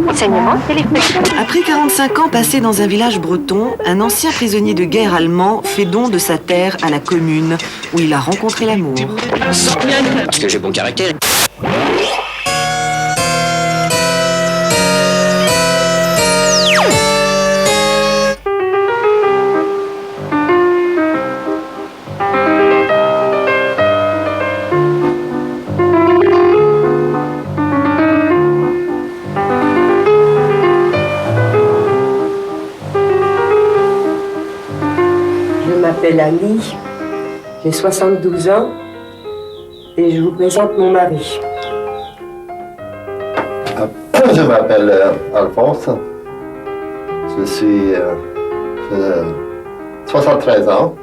Enseignement téléphonique. Après 45 ans passés dans un village breton, un ancien prisonnier de guerre allemand fait don de sa terre à la commune où il a rencontré l'amour. Parce que j'ai bon caractère. Je m'appelle Annie, j'ai 72 ans et je vous présente mon mari. Je m'appelle Alphonse, je suis 73 ans,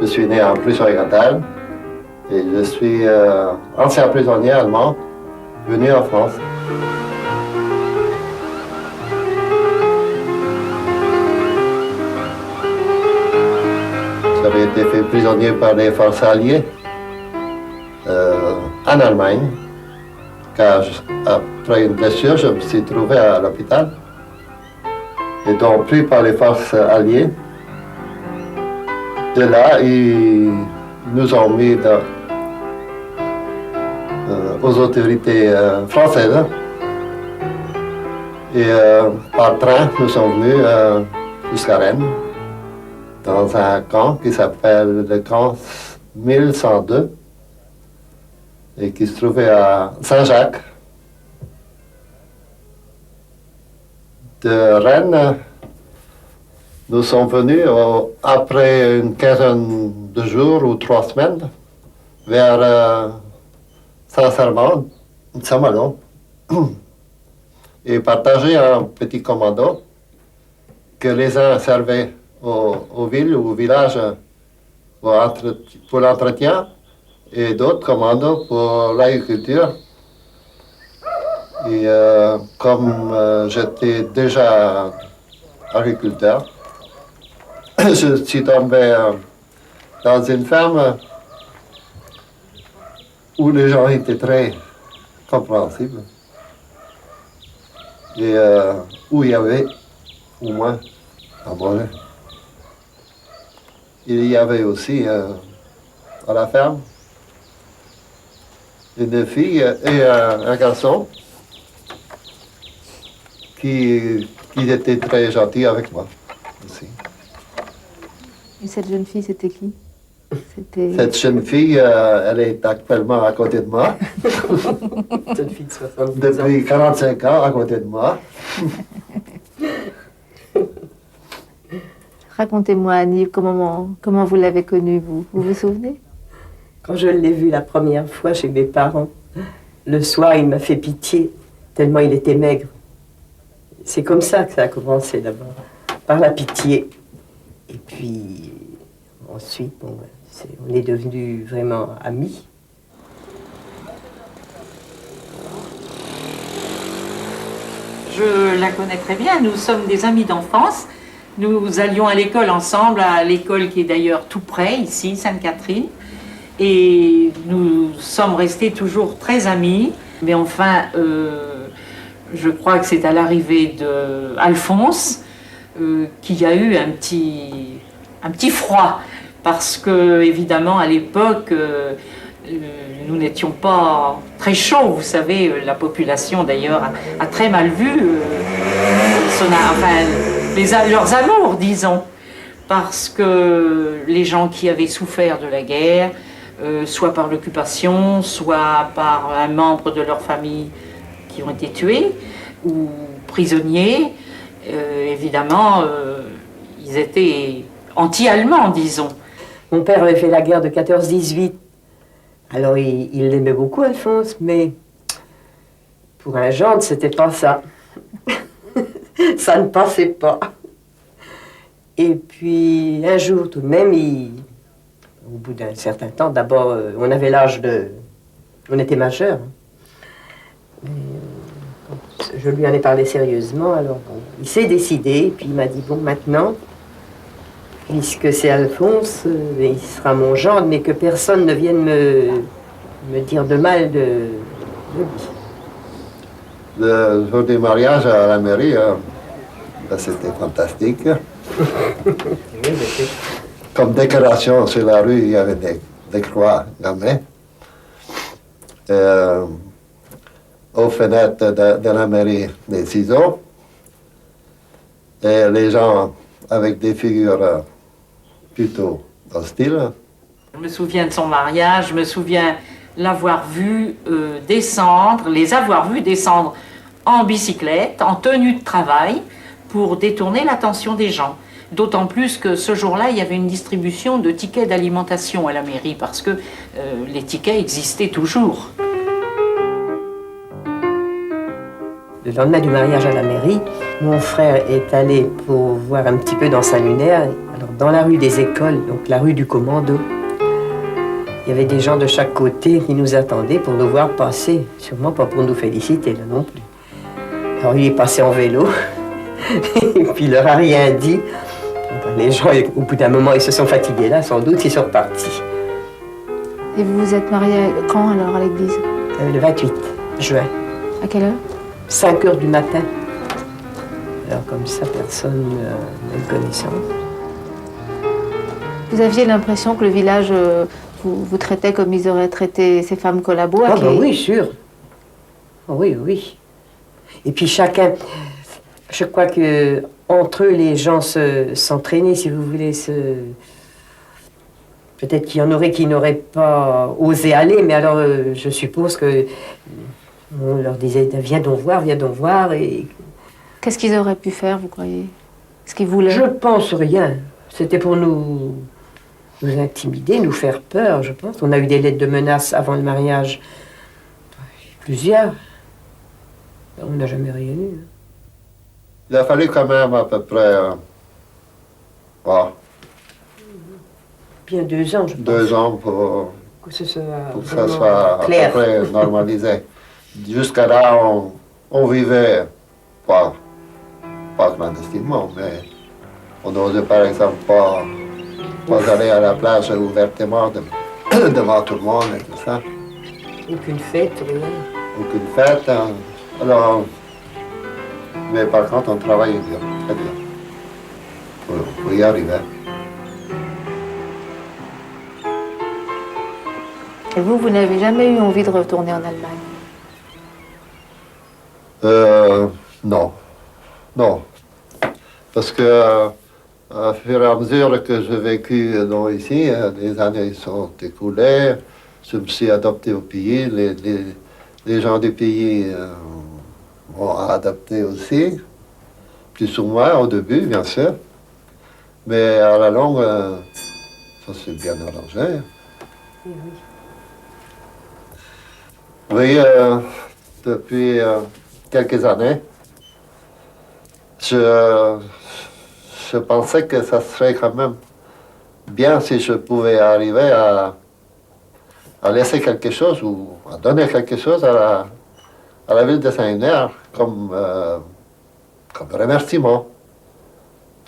je suis né en prison orientale et je suis ancien prisonnier allemand venu en France. J'avais été fait prisonnier par les forces alliées en Allemagne, car après une blessure, je me suis trouvé à l'hôpital. Et donc pris par les forces alliées. De là, ils nous ont mis aux autorités françaises. Et par train, nous sommes venus jusqu'à Rennes, dans un camp qui s'appelle le camp 1102 et qui se trouvait à Saint-Jacques. De Rennes, nous sommes venus après une quinzaine de jours ou 3 semaines vers Saint-Serment, Saint-Malo, et partager un petit commando que les uns servaient aux villes ou aux villages pour l'entretien et d'autres commandos pour l'agriculture. Et comme j'étais déjà agriculteur, je suis tombé dans une ferme où les gens étaient très compréhensibles et où il y avait au moins à manger. Il y avait aussi à la ferme une fille et un garçon qui étaient très gentils avec moi aussi. Et cette jeune fille, c'était qui? Cette jeune fille, elle est actuellement à côté de moi. Cette fille de 72 ans. Depuis 45 ans à côté de moi. Racontez-moi, Annie, comment vous l'avez connue, vous vous souvenez? Quand je l'ai vu la première fois chez mes parents, le soir, il m'a fait pitié, tellement il était maigre. C'est comme ça que ça a commencé d'abord, par la pitié. Et puis, ensuite, bon, on est devenus vraiment amis. Je la connais très bien, nous sommes des amis d'enfance. Nous allions à l'école ensemble, à l'école qui est d'ailleurs tout près, ici, Sainte-Catherine. Et nous sommes restés toujours très amis. Mais enfin, je crois que c'est à l'arrivée d'Alphonse qu'il y a eu un petit froid. Parce que, évidemment, à l'époque, nous n'étions pas très chauds. Vous savez, la population, d'ailleurs, a très mal vu leurs amours, disons. Parce que les gens qui avaient souffert de la guerre, soit par l'occupation, soit par un membre de leur famille qui ont été tués, ou prisonniers, évidemment, ils étaient anti-allemands, disons. Mon père avait fait la guerre de 14-18. Alors il l'aimait beaucoup, Alphonse, mais pour un gendre, c'était pas ça. Ça ne passait pas. Et puis un jour, tout de même, au bout d'un certain temps, d'abord, on avait l'âge de... On était majeurs. Je lui en ai parlé sérieusement, alors bon, il s'est décidé, et puis il m'a dit, bon, maintenant, puisque c'est Alphonse, il sera mon gendre, mais que personne ne vienne me dire de mal de lui. Le jour du mariage à la mairie, ben, c'était fantastique. Comme décoration sur la rue, il y avait des croix gammées. Aux fenêtres de la mairie, des ciseaux. Et les gens avec des figures plutôt hostiles. Je me souviens de son mariage, je me souviens l'avoir vu descendre, les avoir vus descendre en bicyclette, en tenue de travail, pour détourner l'attention des gens. D'autant plus que ce jour-là, il y avait une distribution de tickets d'alimentation à la mairie, parce que les tickets existaient toujours. Le lendemain du mariage à la mairie, mon frère est allé pour voir un petit peu dans sa lunaire. Alors, dans la rue des écoles, donc la rue du Commando, il y avait des gens de chaque côté qui nous attendaient pour nous voir passer. Sûrement pas pour nous féliciter, là non plus. Alors, il est passé en vélo, et puis il leur a rien dit. Les gens, au bout d'un moment, ils se sont fatigués là, sans doute, ils sont repartis. Et vous vous êtes mariés quand alors à l'église? Le 28 juin. À quelle heure? 5 heures du matin. Alors comme ça, personne n'a eu connaissance. Vous aviez l'impression que le village vous traitait comme ils auraient traité ces femmes collabos? Ah ben oui, sûr. Oui, oui. Et puis chacun, je crois que entre eux, les gens s'entraînaient, si vous voulez. Peut-être qu'il y en aurait qui n'auraient pas osé aller, mais alors je suppose que on leur disait viens donc voir. Et qu'est-ce qu'ils auraient pu faire, vous croyez? Ce qu'ils voulaient? Je pense rien. C'était pour nous intimider, nous faire peur, je pense. On a eu des lettres de menaces avant le mariage. Plusieurs. On n'a jamais rien eu. Il a fallu quand même à peu près bien 2 ans, je pense. 2 ans pour que ça soit à peu près normalisé. Jusqu'à là, on vivait pas clandestinement, mais on n'osait par exemple pas aller à la plage ouvertement devant tout le monde et tout ça. Aucune fête, rien. Aucune fête. Hein. Alors, mais par contre, on travaillait bien, très bien, pour y arriver. Et vous n'avez jamais eu envie de retourner en Allemagne? Non. Parce que, à fur et à mesure que j'ai vécu ici, les années sont écoulées, je me suis adapté au pays, les gens du pays m'ont adapté aussi, plus ou moins au début, bien sûr, mais à la longue, ça s'est bien arrangé. Oui, depuis quelques années, je pensais que ça serait quand même bien si je pouvais arriver à laisser quelque chose ou à donner quelque chose à la ville de Saint-Hilaire comme remerciement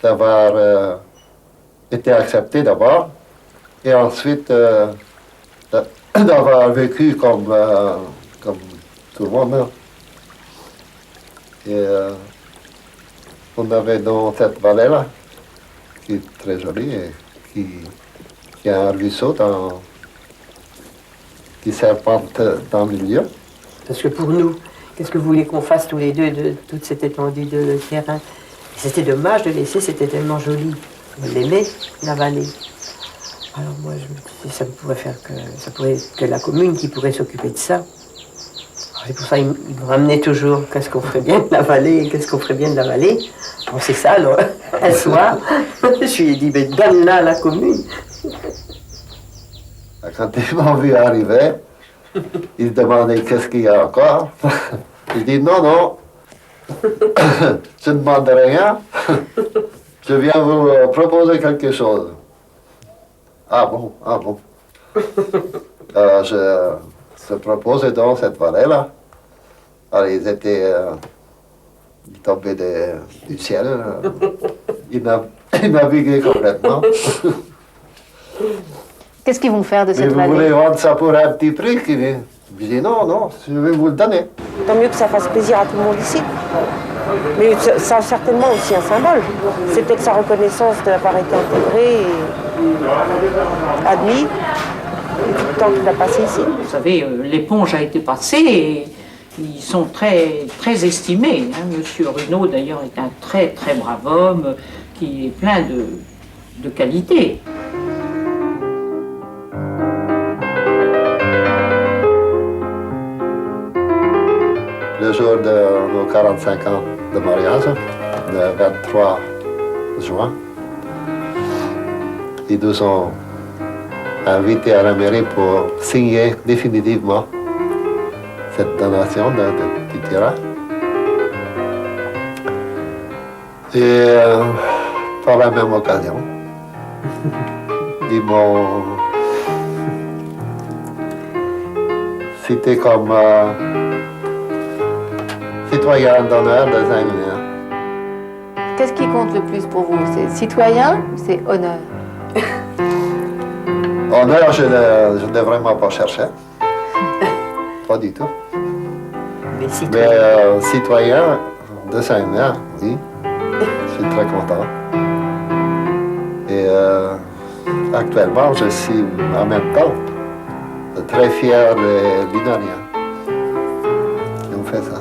d'avoir été accepté d'abord et ensuite d'avoir vécu comme tout le monde. Et on avait dans cette vallée-là, qui est très jolie et qui a un ruisseau qui serpente dans le milieu. Parce que pour nous, qu'est-ce que vous voulez qu'on fasse tous les deux de toute cette étendue de terrain? C'était dommage de laisser, c'était tellement joli. On l'aimait, la vallée. Alors moi, je me disais, ça pourrait être que la commune qui pourrait s'occuper de ça. C'est pour ça qu'il me ramenait toujours, qu'est-ce qu'on ferait bien de la vallée, qu'est-ce qu'on ferait bien de la vallée. Bon, c'est ça, alors, un soir, je lui ai dit, mais donne-la à la commune. Quand ils m'ont vu arriver, ils demandaient qu'est-ce qu'il y a encore. Je dis, non, je ne demande rien, je viens vous proposer quelque chose. Ah bon. Je proposais dans cette vallée-là. Alors, ils tombaient du ciel, ils naviguaient complètement. Qu'est-ce qu'ils vont faire de cette vallée? Vous voulez vendre ça pour un petit prix? Je dis non, non, je vais vous le donner. Tant mieux que ça fasse plaisir à tout le monde ici. Mais ça a certainement aussi un symbole. C'est peut-être sa reconnaissance d'avoir été intégré et admis et tout le temps qu'il a passé ici. Vous savez, l'éponge a été passée et ils sont très, très estimés. Hein. Monsieur Runeau, d'ailleurs, est un très, très brave homme qui est plein de qualités. Le jour de nos 45 ans de mariage, le 23 juin, ils nous ont invités à la mairie pour signer définitivement cette donation du terrain. Et par la même occasion, ils m'ont cité comme citoyen d'honneur de Saint-Julien. Qu'est-ce qui compte le plus pour vous? C'est citoyen ou c'est honneur? Honneur, je n'ai vraiment pas cherché. Pas du tout. Mais Mais citoyen de Saint-Julien, oui. Je suis très content. Et actuellement, je suis en même temps très fier des Lunariens qui ont fait ça.